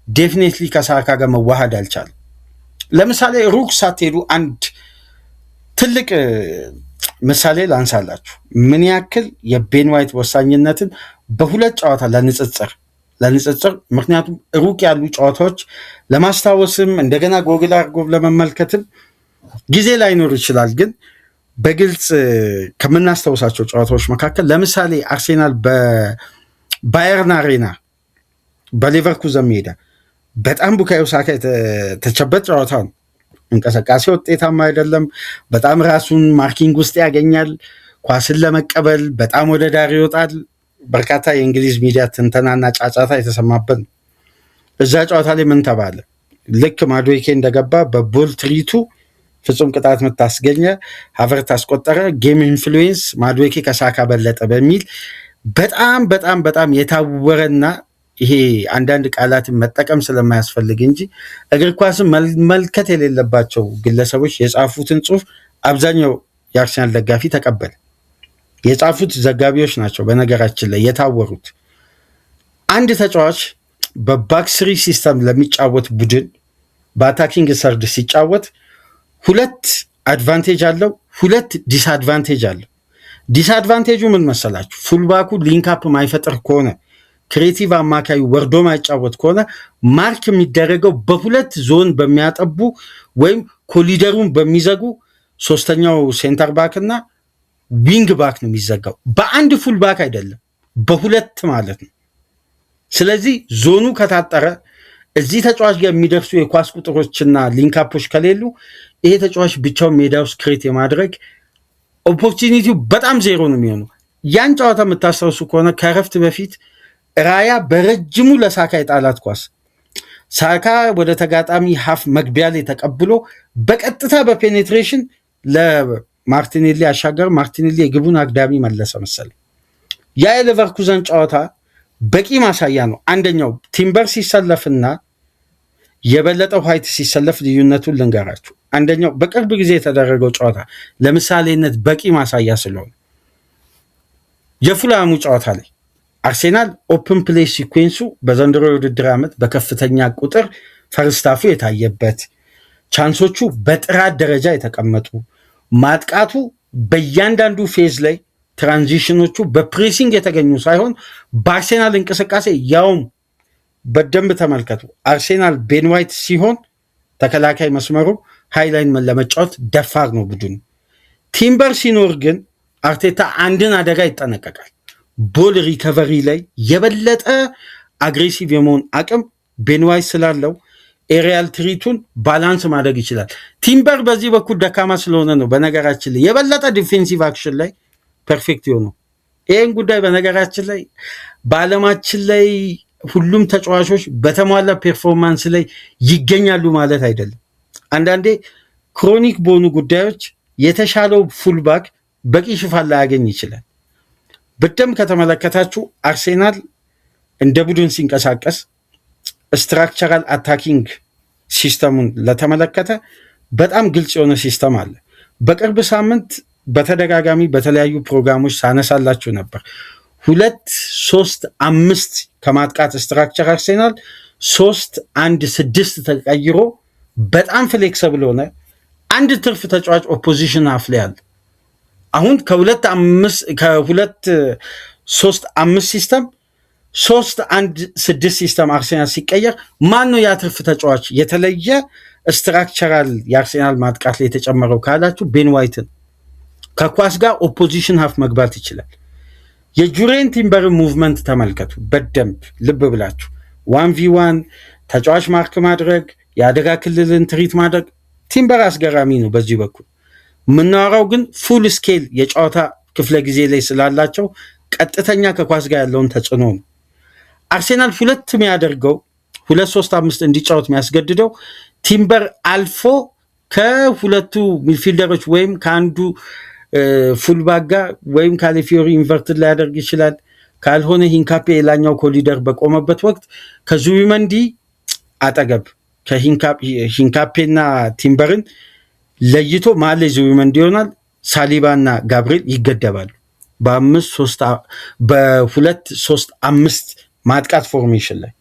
ዴፊኔትሊ ከሳካ ጋር መዋሃድ አልቻለም። ለምሳሌ ሩቅ ሳትሄዱ አንድ ትልቅ ምሳሌ ላንሳላችሁ ምን ያክል የቤን ዋይት ወሳኝነትን በሁለት ጨዋታ ለንጽጽር ምክንያቱም ሩቅ ያሉ ጨዋታዎች ለማስታወስም እንደገና ጎግል አድርጎ ለመመልከትም ጊዜ ላይኖር ይችላል። ግን በግልጽ ከምናስታውሳቸው ጨዋታዎች መካከል ለምሳሌ አርሴናል በባየርን አሬና በሌቨርኩዘን ሜዳ በጣም ቡካዮ ሳካ የተቸበት ጨዋታ ነው። እንቅስቃሴ ውጤታማ አይደለም። በጣም ራሱን ማርኪንግ ውስጥ ያገኛል። ኳስን ለመቀበል በጣም ወደ ዳር ይወጣል። በርካታ የእንግሊዝ ሚዲያ ትንተናና ጫጫታ የተሰማበት ነው። እዛ ጨዋታ ላይ ምን ተባለ? ልክ ማዱዌኬ እንደገባ በቦል ትሪቱ ፍጹም ቅጣት ምት አስገኘ፣ ሃቨርት አስቆጠረ፣ ጌም ኢንፍሉዌንስ ማዱዌኬ ከሳካ በለጠ በሚል በጣም በጣም በጣም የታወረና ይሄ አንዳንድ ቃላትን መጠቀም ስለማያስፈልግ እንጂ እግር ኳስን መልከት የሌለባቸው ግለሰቦች የጻፉትን ጽሁፍ አብዛኛው የአርሰናል ደጋፊ ተቀበለ። የጻፉት ዘጋቢዎች ናቸው በነገራችን ላይ የታወሩት። አንድ ተጫዋች በባክስሪ ሲስተም ለሚጫወት ቡድን በአታኪንግ ሰርድ ሲጫወት ሁለት አድቫንቴጅ አለው፣ ሁለት ዲስአድቫንቴጅ አለው። ዲስአድቫንቴጁ ምን መሰላችሁ? ፉልባኩ ሊንካፕ ማይፈጥር ከሆነ ክሬቲቭ አማካይ ወርዶ ማይጫወት ከሆነ ማርክ የሚደረገው በሁለት ዞን በሚያጠቡ ወይም ኮሊደሩን በሚዘጉ ሶስተኛው ሴንተር ባክ እና ዊንግ ባክ ነው የሚዘጋው። በአንድ ፉል ባክ አይደለም፣ በሁለት ማለት ነው። ስለዚህ ዞኑ ከታጠረ እዚህ ተጫዋች ጋር የሚደርሱ የኳስ ቁጥሮችና ሊንካፖች ከሌሉ ይሄ ተጫዋች ብቻውን ሜዳ ውስጥ ክሬት የማድረግ ኦፖርቹኒቲው በጣም ዜሮ ነው የሚሆነው። ያን ጨዋታ የምታስታውሱ ከሆነ ከረፍት በፊት ራያ በረጅሙ ለሳካ የጣላት ኳስ ሳካ ወደ ተጋጣሚ ሀፍ መግቢያ ላይ ተቀብሎ በቀጥታ በፔኔትሬሽን ለማርቲኔሊ አሻገር። ማርቲኔሊ የግቡን አግዳሚ መለሰ መሰለኝ። ያ የሌቨርኩዘን ጨዋታ በቂ ማሳያ ነው። አንደኛው ቲምበር ሲሰለፍና የበለጠው ኋይት ሲሰለፍ ልዩነቱን ልንገራችሁ። አንደኛው በቅርብ ጊዜ የተደረገው ጨዋታ ለምሳሌነት በቂ ማሳያ ስለሆነ የፉላሙ ጨዋታ ላይ አርሴናል ኦፕን ፕሌይ ሲኩዌንሱ በዘንድሮ የውድድር ዓመት በከፍተኛ ቁጥር ፈርስታፉ የታየበት፣ ቻንሶቹ በጥራት ደረጃ የተቀመጡ፣ ማጥቃቱ በእያንዳንዱ ፌዝ ላይ ትራንዚሽኖቹ በፕሬሲንግ የተገኙ ሳይሆን በአርሴናል እንቅስቃሴ ያውም በደንብ ተመልከቱ። አርሴናል ቤን ዋይት ሲሆን ተከላካይ መስመሩ ሃይላይን ለመጫወት ደፋር ነው ቡድኑ። ቲምበር ሲኖር ግን አርቴታ አንድን አደጋ ይጠነቀቃል። ቦል ሪከቨሪ ላይ የበለጠ አግሬሲቭ የመሆን አቅም ቤን ዋይት ስላለው ኤሪያል ትሪቱን ባላንስ ማድረግ ይችላል። ቲምበር በዚህ በኩል ደካማ ስለሆነ ነው በነገራችን ላይ የበለጠ ዲፌንሲቭ አክሽን ላይ ፐርፌክት የሆነው። ይህን ጉዳይ በነገራችን ላይ በዓለማችን ላይ ሁሉም ተጫዋቾች በተሟላ ፔርፎርማንስ ላይ ይገኛሉ ማለት አይደለም። አንዳንዴ ክሮኒክ በሆኑ ጉዳዮች የተሻለው ፉልባክ በቂ ሽፋን ላያገኝ ይችላል። በደንብ ከተመለከታችሁ አርሴናል እንደ ቡድን ሲንቀሳቀስ ስትራክቸራል አታኪንግ ሲስተሙን ለተመለከተ በጣም ግልጽ የሆነ ሲስተም አለ። በቅርብ ሳምንት በተደጋጋሚ በተለያዩ ፕሮግራሞች ሳነሳላችሁ ነበር። 2-3-5 ከማጥቃት ስትራክቸር አርሴናል 3-1-6 ተቀይሮ በጣም ፍሌክሰብል ሆነ። አንድ ትርፍ ተጫዋች ኦፖዚሽን ሀፍ ላይ አለ። አሁን ከ2-3-5 ሲስተም 3-1-6 ሲስተም አርሴናል ሲቀየር ማን ነው ያ ትርፍ ተጫዋች? የተለየ ስትራክቸራል የአርሴናል ማጥቃት ላይ የተጨመረው ካላችሁ ቤን ዋይትን ከኳስ ጋር ኦፖዚሽን ሀፍ መግባት ይችላል። የጁሬን ቲምበርን ሙቭመንት ተመልከቱ በደንብ ልብ ብላችሁ። 1v1 ተጫዋች ማርክ ማድረግ፣ የአደጋ ክልልን ትሪት ማድረግ ቲምበር አስገራሚ ነው። በዚህ በኩል የምናወራው ግን ፉል ስኬል የጨዋታ ክፍለ ጊዜ ላይ ስላላቸው ቀጥተኛ ከኳስ ጋር ያለውን ተጽዕኖ ነው። አርሴናል ሁለት የሚያደርገው 2-3-5 እንዲጫወት የሚያስገድደው ቲምበር አልፎ ከሁለቱ ሚድፊልደሮች ወይም ከአንዱ ፉልባክ ጋር ወይም ካሌፊዮሪ ኢንቨርትድ ሊያደርግ ይችላል። ካልሆነ ሂንካፔ የላኛው ኮሊደር በቆመበት ወቅት ከዙቢመንዲ አጠገብ ከሂንካፔና ቲምበርን ለይቶ መሀል ላይ ዙቢመንዲ ይሆናል። ሳሊባና ጋብሪኤል ይገደባሉ በ2-3-5 ማጥቃት ፎርሜሽን ላይ።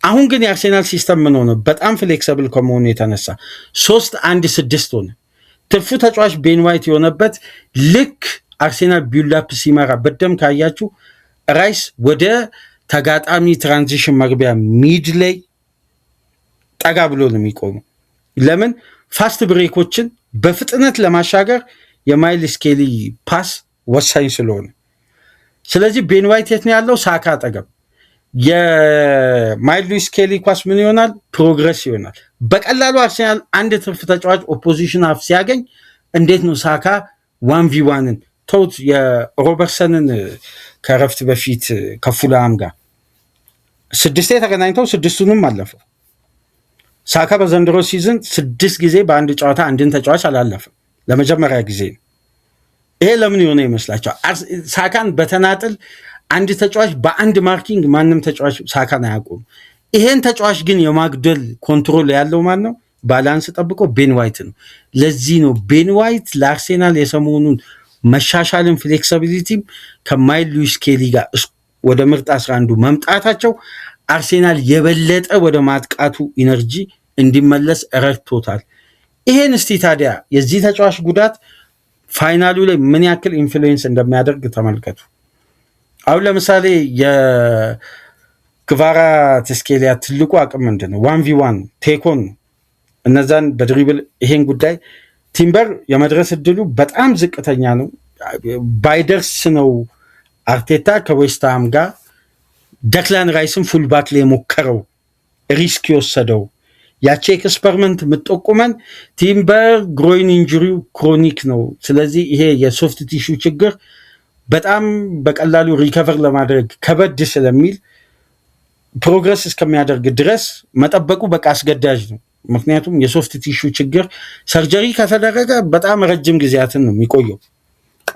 አሁን ግን የአርሴናል ሲስተም ምን ሆነ? በጣም ፍሌክሰብል ከመሆኑ የተነሳ 3-1-6 ሆነ። ትርፉ ተጫዋች ቤን ዋይት የሆነበት ልክ አርሴናል ቢውልዳፕ ሲመራ በደም ካያችሁ ራይስ ወደ ተጋጣሚ ትራንዚሽን መግቢያ ሚድ ላይ ጠጋ ብሎ ነው የሚቆመው። ለምን? ፋስት ብሬኮችን በፍጥነት ለማሻገር የማይል ስኬሊ ፓስ ወሳኝ ስለሆነ። ስለዚህ ቤን ዋይት የት ነው ያለው? ሳካ አጠገብ። የማይል ስኬሊ ኳስ ምን ይሆናል? ፕሮግረስ ይሆናል። በቀላሉ አርሴናል አንድ ትርፍ ተጫዋች ኦፖዚሽን ሀፍ ሲያገኝ እንዴት ነው ሳካ 1v1ን ተውት። የሮበርትሰንን ከረፍት በፊት ከፉላም ጋር 6 ተገናኝተው 6ቱንም አለፈው። ሳካ በዘንድሮ ሲዝን 6 ጊዜ በአንድ ጨዋታ አንድን ተጫዋች አላለፈም። ለመጀመሪያ ጊዜ ነው። ይሄ ለምን የሆነ ይመስላችኋል? ሳካን በተናጥል አንድ ተጫዋች በአንድ ማርኪንግ ማንም ተጫዋች ሳካን አያውቁም። ይሄን ተጫዋች ግን የማግደል ኮንትሮል ያለው ማን ነው? ባላንስ ጠብቆ ቤን ዋይት ነው። ለዚህ ነው ቤን ዋይት ለአርሴናል የሰሞኑን መሻሻልን ፍሌክሲቢሊቲም ከማይል ሉዊስ ስኬሊ ጋር ወደ ምርጥ 11 መምጣታቸው አርሴናል የበለጠ ወደ ማጥቃቱ ኢነርጂ እንዲመለስ ረድቶታል። ይሄን እስቲ ታዲያ የዚህ ተጫዋች ጉዳት ፋይናሉ ላይ ምን ያክል ኢንፍሉዌንስ እንደሚያደርግ ተመልከቱ። አሁን ለምሳሌ ክቫራ ተስኬሊያ ትልቁ አቅም ምንድነው? 1v1 ቴኮን እነዛን በድሪብል ይሄን ጉዳይ ቲምበር የመድረስ እድሉ በጣም ዝቅተኛ ነው። ባይደርስ ነው አርቴታ ከዌስትሃም ጋር ደክላን ራይስን ፉልባክ ላይ የሞከረው ሪስክ የወሰደው። ያቺ ኤክስፐሪመንት የምጠቁመን ቲምበር ግሮይን ኢንጁሪው ክሮኒክ ነው። ስለዚህ ይሄ የሶፍት ቲሹ ችግር በጣም በቀላሉ ሪከቨር ለማድረግ ከበድ ስለሚል ፕሮግረስ እስከሚያደርግ ድረስ መጠበቁ በቃ አስገዳጅ ነው። ምክንያቱም የሶፍት ቲሹ ችግር ሰርጀሪ ከተደረገ በጣም ረጅም ጊዜያትን ነው የሚቆየው።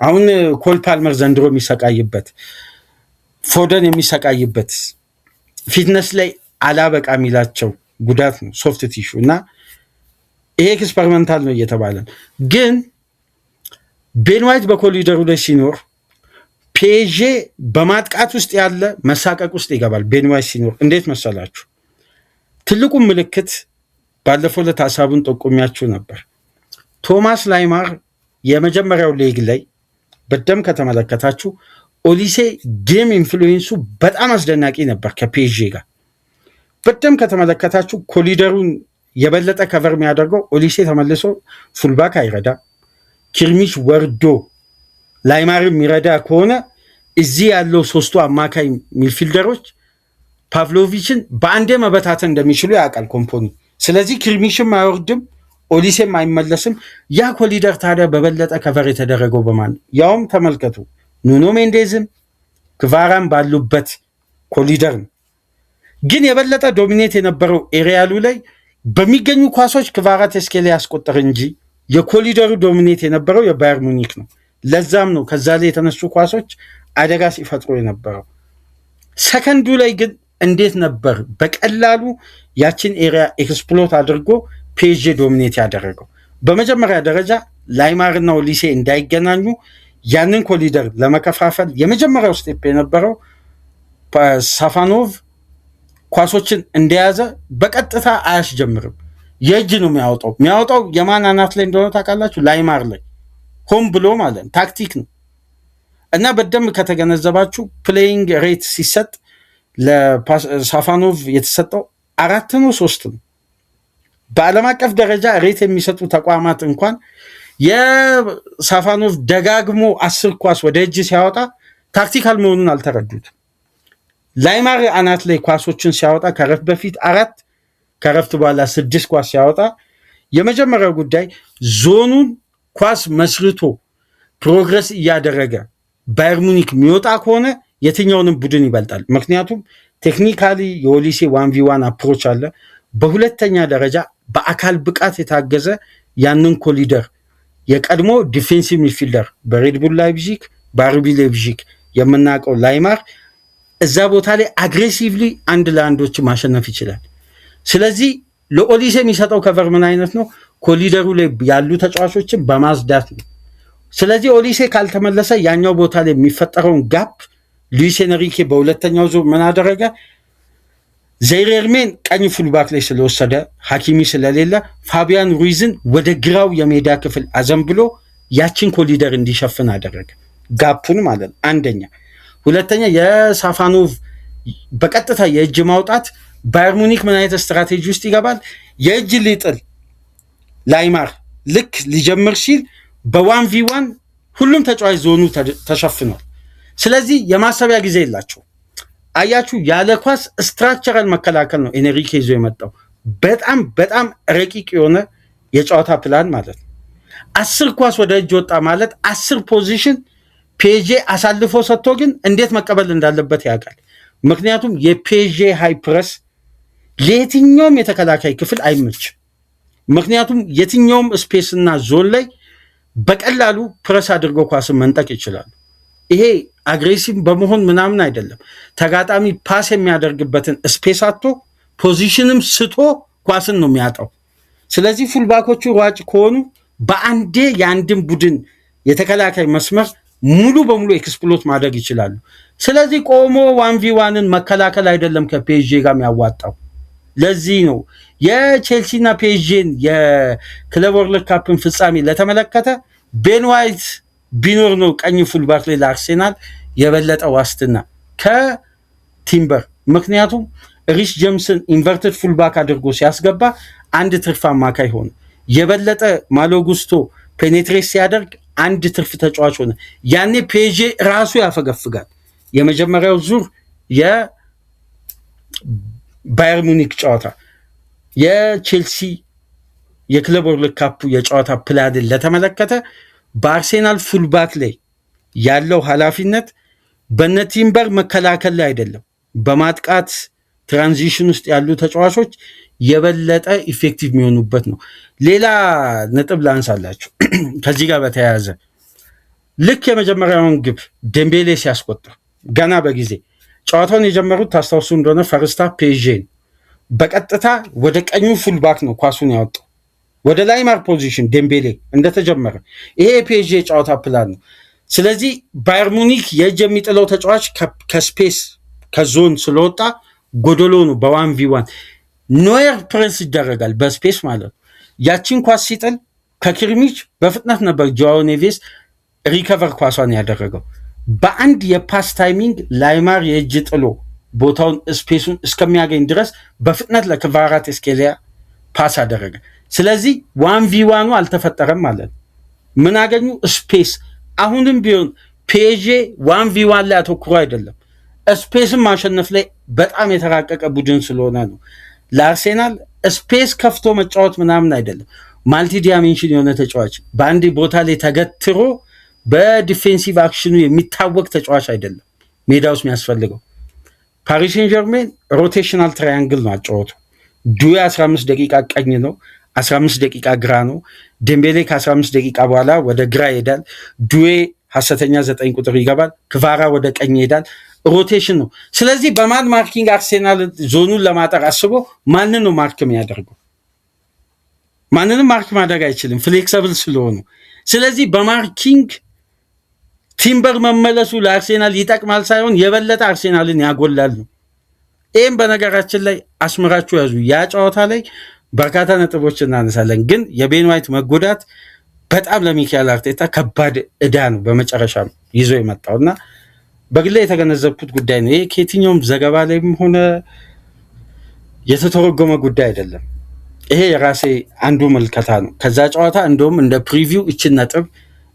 አሁን ኮል ፓልመር ዘንድሮ የሚሰቃይበት፣ ፎደን የሚሰቃይበት ፊትነስ ላይ አላበቃ የሚላቸው ጉዳት ነው ሶፍት ቲሹ እና ይሄ ኤክስፐሪመንታል ነው እየተባለ ግን ቤን ዋይት በኮሊደሩ ላይ ሲኖር ፒኤስጂ በማጥቃት ውስጥ ያለ መሳቀቅ ውስጥ ይገባል። ቤን ዋይት ሲኖር እንዴት መሰላችሁ? ትልቁ ምልክት ባለፈው ዕለት ሀሳቡን ጠቁሚያችሁ ነበር። ቶማስ ላይማር የመጀመሪያው ሌግ ላይ በደም ከተመለከታችሁ ኦሊሴ ጌም ኢንፍሉዌንሱ በጣም አስደናቂ ነበር። ከፒኤስጂ ጋር በደም ከተመለከታችሁ ኮሊደሩን የበለጠ ከቨር የሚያደርገው ኦሊሴ ተመልሶ ፉልባክ አይረዳ፣ ኪርሚች ወርዶ ላይማር የሚረዳ ከሆነ እዚህ ያለው ሶስቱ አማካይ ሚድፊልደሮች ፓቭሎቪችን በአንዴ መበታተን እንደሚችሉ ያውቃል ኮምፖኒ። ስለዚህ ኪርሚሽም አይወርድም፣ ኦሊሴም አይመለስም። ያ ኮሊደር ታዲያ በበለጠ ከቨር የተደረገው በማን? ያውም ተመልከቱ ኑኖ ሜንዴዝም ክቫራም ባሉበት ኮሊደር ነው። ግን የበለጠ ዶሚኔት የነበረው ኤሪያሉ ላይ በሚገኙ ኳሶች ክቫራ ተስኬሊያ ያስቆጠር እንጂ የኮሊደሩ ዶሚኔት የነበረው የባየር ሙኒክ ነው። ለዛም ነው ከዛ ላይ የተነሱ ኳሶች አደጋ ሲፈጥሩ የነበረው። ሰከንዱ ላይ ግን እንዴት ነበር በቀላሉ ያችን ኤሪያ ኤክስፕሎት አድርጎ ፒኤስጂ ዶሚኔት ያደረገው? በመጀመሪያ ደረጃ ላይማርና ኦሊሴ እንዳይገናኙ ያንን ኮሊደር ለመከፋፈል የመጀመሪያው ስቴፕ የነበረው ሳፋኖቭ ኳሶችን እንደያዘ በቀጥታ አያስጀምርም። የእጅ ነው የሚያወጣው የማን አናት ላይ እንደሆነ ታውቃላችሁ? ላይማር ላይ ሆም ብሎ ማለት ታክቲክ ነው። እና በደንብ ከተገነዘባችሁ ፕሌይንግ ሬት ሲሰጥ ለሳፋኖቭ የተሰጠው 4 ነው 3 ነው። በዓለም አቀፍ ደረጃ ሬት የሚሰጡ ተቋማት እንኳን የሳፋኖቭ ደጋግሞ 10 ኳስ ወደ እጅ ሲያወጣ ታክቲካል መሆኑን አልተረዱትም። ላይማር አናት ላይ ኳሶችን ሲያወጣ ከረፍት በፊት 4 ከረፍት በኋላ 6 ኳስ ሲያወጣ የመጀመሪያው ጉዳይ ዞኑን ኳስ መስርቶ ፕሮግረስ እያደረገ ባየር ሙኒክ የሚወጣ ከሆነ የትኛውንም ቡድን ይበልጣል። ምክንያቱም ቴክኒካሊ የኦሊሴ 1v1 አፕሮች አለ። በሁለተኛ ደረጃ በአካል ብቃት የታገዘ ያንን ኮሊደር የቀድሞ ዲፌንሲቭ ሚድፊልደር በሬድቡል ላይፕዚግ በአርቢ ላይፕዚግ የምናውቀው ላይማር እዛ ቦታ ላይ አግሬሲቭሊ 1-1 ማሸነፍ ይችላል። ስለዚህ ለኦሊሴ የሚሰጠው ከቨር ምን አይነት ነው? ኮሊደሩ ላይ ያሉ ተጫዋቾችን በማጽዳት ነው። ስለዚህ ኦሊሴ ካልተመለሰ ያኛው ቦታ ላይ የሚፈጠረውን ጋፕ ሉዊስ ኤንሪኬ በሁለተኛው ዙር ምን አደረገ? ዘይሬርሜን ቀኝ ፉልባክ ላይ ስለወሰደ ሐኪሚ ስለሌለ ፋቢያን ሩይዝን ወደ ግራው የሜዳ ክፍል አዘንብሎ ያችን ኮሊደር እንዲሸፍን አደረገ። ጋፑን ማለት ነው አንደኛ። ሁለተኛ የሳፋኖቭ በቀጥታ የእጅ ማውጣት ባየር ሙኒክ ምን አይነት ስትራቴጂ ውስጥ ይገባል? የእጅ ሊጥል ላይማር ልክ ሊጀምር ሲል በ1v1 ሁሉም ተጫዋች ዞኑ ተሸፍኗል። ስለዚህ የማሰቢያ ጊዜ የላቸው። አያችሁ፣ ያለ ኳስ ስትራክቸራል መከላከል ነው ኤንሪኬ ይዞ የመጣው። በጣም በጣም ረቂቅ የሆነ የጨዋታ ፕላን ማለት ነው። 10 ኳስ ወደ እጅ ወጣ ማለት 10 ፖዚሽን ፒኤስጂ አሳልፎ ሰጥቶ ግን እንዴት መቀበል እንዳለበት ያውቃል። ምክንያቱም የፒኤስጂ ሃይ ፕረስ ለየትኛውም የተከላካይ ክፍል አይመችም። ምክንያቱም የትኛውም ስፔስ እና ዞን ላይ በቀላሉ ፕረስ አድርገው ኳስን መንጠቅ ይችላሉ። ይሄ አግሬሲቭ በመሆን ምናምን አይደለም። ተጋጣሚ ፓስ የሚያደርግበትን ስፔስ አጥቶ ፖዚሽንም ስቶ ኳስን ነው የሚያጣው። ስለዚህ ፉልባኮቹ ሯጭ ከሆኑ በአንዴ የአንድን ቡድን የተከላካይ መስመር ሙሉ በሙሉ ኤክስፕሎት ማድረግ ይችላሉ። ስለዚህ ቆሞ 1v1ን መከላከል አይደለም ከፒኤስጂ ጋር የሚያዋጣው። ለዚህ ነው የቼልሲና ፒኤስጂን የክለብ ወርልድ ካፕን ፍጻሜ ለተመለከተ ቤን ዋይት ቢኖር ነው ቀኝ ፉልባክ ላይ ለአርሴናል የበለጠ ዋስትና። ቲምበር። ምክንያቱም ሪስ ጀምስን ኢንቨርትድ ፉልባክ አድርጎ ሲያስገባ አንድ ትርፍ አማካይ ሆነ። የበለጠ ማሎ ጉስቶ ፔኔትሬት ሲያደርግ አንድ ትርፍ ተጫዋች ሆነ። ያኔ ፔዤ ራሱ ያፈገፍጋል። የመጀመሪያው ዙር የባየር ሙኒክ ጨዋታ የቼልሲ የክለብ ወርልድ ካፕ የጨዋታ ፕላንን ለተመለከተ በአርሴናል ፉልባክ ላይ ያለው ኃላፊነት በነ ቲምበር መከላከል ላይ አይደለም፣ በማጥቃት ትራንዚሽን ውስጥ ያሉ ተጫዋቾች የበለጠ ኢፌክቲቭ የሚሆኑበት ነው። ሌላ ነጥብ ላንሳላችሁ ከዚህ ጋር በተያያዘ ልክ የመጀመሪያውን ግብ ዴምቤሌ ሲያስቆጥር ገና በጊዜ ጨዋታውን የጀመሩት ታስታውሱ እንደሆነ ፈርስታ ፔዤን በቀጥታ ወደ ቀኙ ፉልባክ ነው ኳሱን ያወጣው፣ ወደ ላይማር ፖዚሽን ዴምቤሌ እንደተጀመረ። ይሄ የፔዤ ጨዋታ ፕላን ነው። ስለዚህ ባየር ሙኒክ የእጅ የሚጥለው ተጫዋች ከስፔስ ከዞን ስለወጣ ጎዶሎ ነው። በ1v1 ኖየር ፕሬስ ይደረጋል በስፔስ ማለት ነው። ያችን ኳስ ሲጥል ከክሪሚች በፍጥነት ነበር ጆዋው ኔቬስ ሪከቨር ኳሷን ያደረገው። በአንድ የፓስ ታይሚንግ ላይማር የእጅ ጥሎ ቦታውን ስፔሱን እስከሚያገኝ ድረስ በፍጥነት ለክቫራትስኬሊያ ፓስ አደረገ። ስለዚህ 1v1 አልተፈጠረም ማለት ነው። ምን አገኙ? ስፔስ። አሁንም ቢሆን ፔዤ 1v1 ላይ አተኩሮ አይደለም፣ ስፔስን ማሸነፍ ላይ በጣም የተራቀቀ ቡድን ስለሆነ ነው። ለአርሴናል ስፔስ ከፍቶ መጫወት ምናምን አይደለም፣ ማልቲ ዲያሜንሽን የሆነ ተጫዋች በአንድ ቦታ ላይ ተገትሮ በዲፌንሲቭ አክሽኑ የሚታወቅ ተጫዋች አይደለም ሜዳ ውስጥ የሚያስፈልገው። ፓሪስ ሴን ጀርሜን ሮቴሽናል ትራያንግል ነው አጫወቱ። ዱዌ 15 ደቂቃ ቀኝ ነው፣ 15 ደቂቃ ግራ ነው። ዴምቤሌ ከ15 ደቂቃ በኋላ ወደ ግራ ይሄዳል። ዱዌ ሐሰተኛ 9 ቁጥር ይገባል። ክቫራ ወደ ቀኝ ይሄዳል። ሮቴሽን ነው። ስለዚህ በማን ማርኪንግ አርሴናል ዞኑን ለማጠር አስቦ ማንን ነው ማርክ የሚያደርገው? ማንንም ማርክ ማድረግ አይችልም ፍሌክሰብል ስለሆኑ። ስለዚህ በማርኪንግ ቲምበር መመለሱ ለአርሴናል ይጠቅማል ሳይሆን የበለጠ አርሴናልን ያጎላል ነው። ይህም በነገራችን ላይ አስምራችሁ ያዙ። ያ ጨዋታ ላይ በርካታ ነጥቦች እናነሳለን፣ ግን የቤን ዋይት መጎዳት በጣም ለሚካኤል አርቴታ ከባድ ዕዳ ነው በመጨረሻ ይዞ የመጣው እና በግሌ የተገነዘብኩት ጉዳይ ነው። ይሄ ከየትኛውም ዘገባ ላይም ሆነ የተተረጎመ ጉዳይ አይደለም። ይሄ የራሴ አንዱ ምልከታ ነው። ከዛ ጨዋታ እንደውም እንደ ፕሪቪው እችን ነጥብ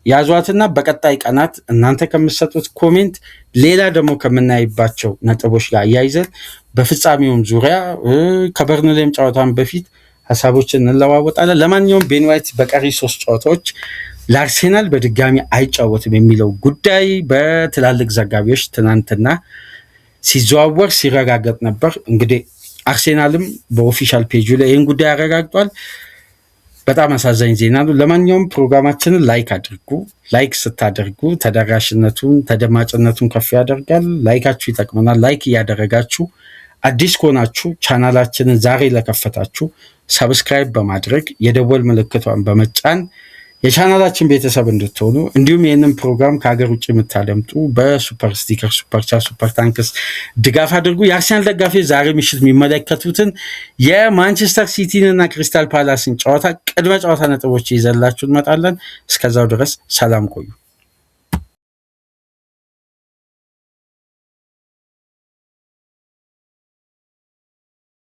ያዟትና በቀጣይ ቀናት እናንተ ከምትሰጡት ኮሜንት ሌላ ደግሞ ከምናይባቸው ነጥቦች ጋር እያይዘን በፍጻሜውም ዙሪያ ከበርንሌም ጨዋታን በፊት ሀሳቦችን እንለዋወጣለን። ለማንኛውም ቤን ዋይት በቀሪ 3 ጨዋታዎች ለአርሴናል በድጋሚ አይጫወትም የሚለው ጉዳይ በትላልቅ ዘጋቢዎች ትናንትና ሲዘዋወር ሲረጋገጥ ነበር። እንግዲህ አርሴናልም በኦፊሻል ፔጁ ላይ ይህን ጉዳይ ያረጋግጧል። በጣም አሳዛኝ ዜና ነው። ለማንኛውም ፕሮግራማችንን ላይክ አድርጉ። ላይክ ስታደርጉ ተደራሽነቱን ተደማጭነቱን ከፍ ያደርጋል። ላይካችሁ ይጠቅመናል። ላይክ እያደረጋችሁ አዲስ ከሆናችሁ ቻናላችንን ዛሬ ለከፈታችሁ ሰብስክራይብ በማድረግ የደወል ምልክቷን በመጫን የቻናላችን ቤተሰብ እንድትሆኑ እንዲሁም ይህንን ፕሮግራም ከሀገር ውጭ የምታደምጡ በሱፐር ስቲከር፣ ሱፐር ቻት፣ ሱፐር ታንክስ ድጋፍ አድርጉ። የአርሰናል ደጋፊ ዛሬ ምሽት የሚመለከቱትን የማንቸስተር ሲቲን እና ክሪስታል ፓላስን ጨዋታ ቅድመ ጨዋታ ነጥቦች ይዘላችሁ እንመጣለን። እስከዛው ድረስ ሰላም ቆዩ።